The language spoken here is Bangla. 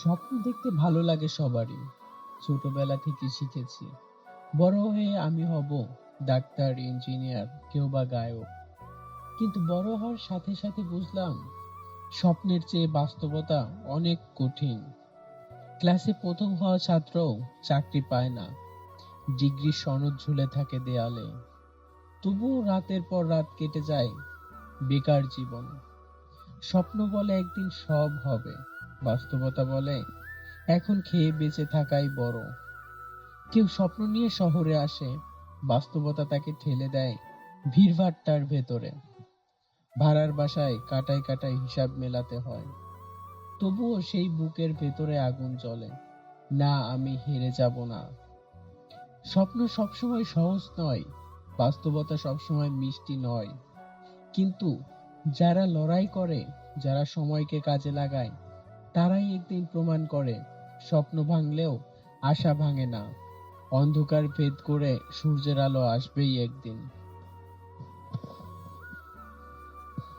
স্বপ্ন দেখতে ভালো লাগে সবারই। ছোটবেলা থেকে শিখেছি। বড় হয়ে আমি হব ডাক্তার, ইঞ্জিনিয়ার, কেউ বা গায়ক। কিন্তু বড় হওয়ার সাথে সাথে বুঝলাম স্বপ্নের চেয়ে বাস্তবতা অনেক কঠিন। ক্লাসে প্রথম হওয়া ছাত্রও চাকরি পায় না। ডিগ্রির সনদ ঝুলে থাকে দেয়ালে। তবুও রাতের পর রাত কেটে যায় বেকার জীবন। স্বপ্ন বলে একদিন সব হবে। বাস্তবতা বলে এখন খেয়ে বেঁচে থাকাই বড়। কেউ স্বপ্ন নিয়ে শহরে আসে, বাস্তবতা তাকে ঠেলে দেয় ভিড়ভাট্টার ভেতরে। ভাড়ার বাসায় কাটায় কাটায় হিসাব মেলাতে হয়। তবুও সেই বুকের ভেতরে আগুন জ্বলে। না, আমি হেরে যাব না। স্বপ্ন সবসময় সহজ নয়, বাস্তবতা সবসময় মিষ্টি নয়। কিন্তু যারা লড়াই করে, যারা সময়কে কাজে লাগায়, তারাই একদিন প্রমাণ করে স্বপ্ন ভাঙলেও আশা ভাঙে না। অন্ধকার ভেদ করে সূর্যের আলো আসবেই একদিন।